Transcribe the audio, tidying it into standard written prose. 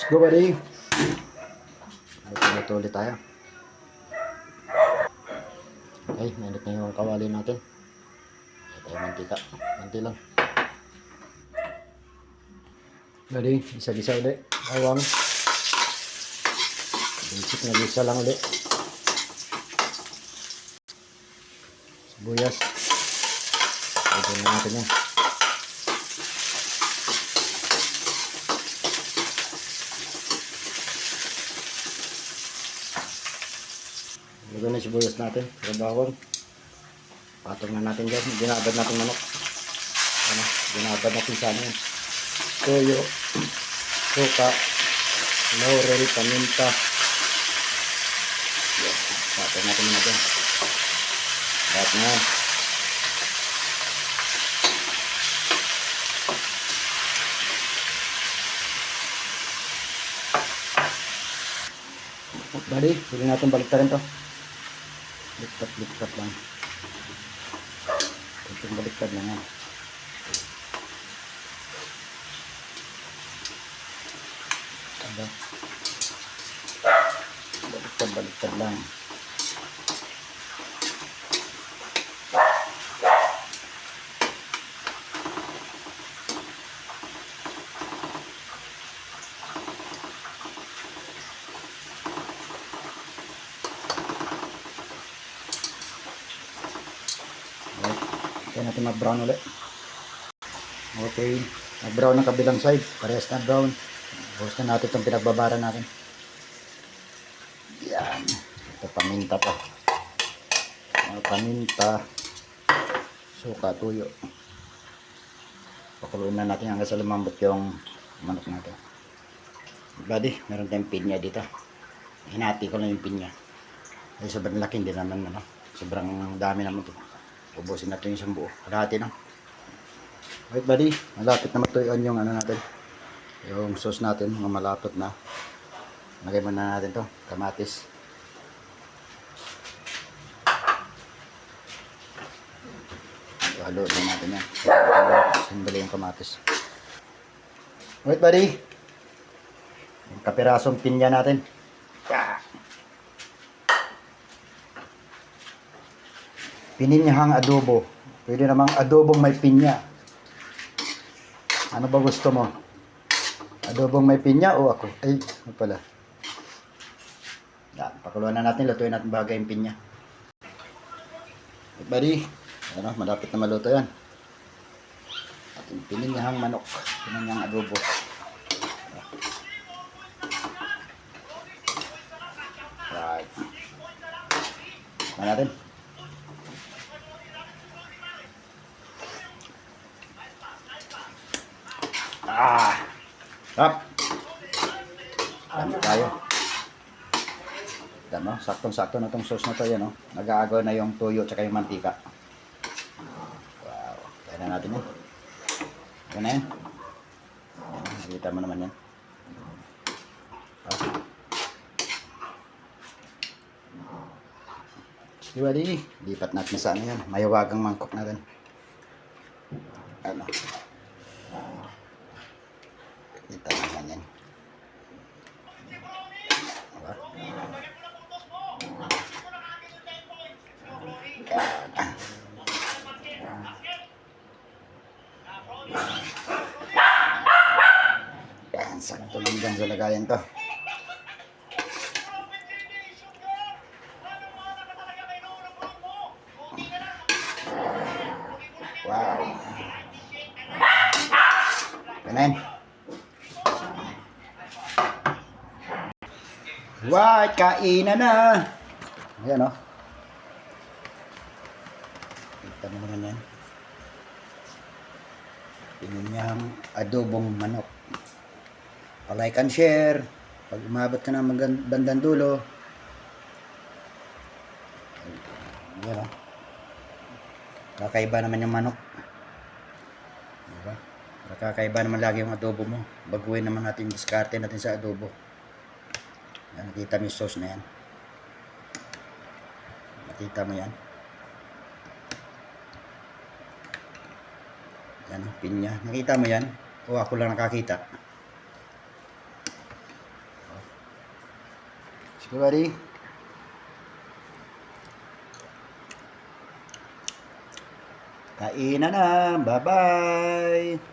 Let's go, buddy. Ito ulit tayo. Okay, mainit na yung kawali natin. Ito yung mantika. Manti lang. Buddy, isa-gisa ulit. Bawang. Basic na gisa lang ulit. Sibuyas. Ito na natin yan. Ito na sibuyas natin. Sa bawang. Patong na natin dyan. Ginabad natin manok. Ano? Ginabad natin sa ano. Toyo. Suka. Laurel. Paminta. Yan. Patong natin muna dyan. Lahat na yan. Bali, pwede natin baliktarin to. Likat lang. Kunting baliktad lang yan. Ada. Baliktad lang. Kaya natin mag-brown ulit. Okay. Mag-brown ang kabilang side. Parehas na brown. Buhos na natin itong pinagbabara natin. Yan. Ito paminta pa. Paminta. Suka, tuyo. Pakuluin na natin hanggang sa lumambot yung manok natin. Buddy, meron tayong pinya dito. Hinati ko lang yung pinya. Ay, sobrang laki din naman. Ano? Sobrang dami naman ito. Ubusin natin yung isang buo. Kalahati na. Alright buddy, malapit na matuyuan yung ano natin. Yung sauce natin, mga malapit na. Lagay muna natin to, kamatis. Halo din natin yan. Sandali yung kamatis. Alright buddy, yung kapirasong pinya natin. Pininyahang adobo. Pwede namang adobong may pinya. Ano ba gusto mo? Adobong may pinya o ako? Ay, ano pala. Yan, pakuluan na natin. Lutuin natin bagay yung pinya. Okay, buddy. Ano, malapit na maluto yan. Ating pininyahang manok. Pininyahang adobo. Right. Tignan natin. Up. Dami tayo. Dami, saktong-sakto na itong sauce na to. Yan, oh. Nag-aagaw na yung tuyo at yung mantika. Wow. Kaya na natin yan. Kaya na yan. Nakita mo naman yan. Sige buddy. Lipat natin sa ano yan. Mayawagang mangkok natin. Ano. Kita naman yan. Diba? Yan, sakto lang dyan sa lagayan to. Wow. Ganun. Wow, kainan na. Ayan o. Kita mo naman yan. Pininyahang adobong manok. Pa-like and share. Pag umabot ka na bandang dulo. Ayan o. Kakaiba naman yung manok. Diba? Kakaiba naman lagi yung adobo mo. Baguhin naman natin yung diskarte natin sa adobo. Yan, nakita mo yung sauce na yan. Nakita mo yan. Yan, pinya. Nakita mo yan? O ako lang nakakita? Sige, buddy. Kainan na. Bye-bye.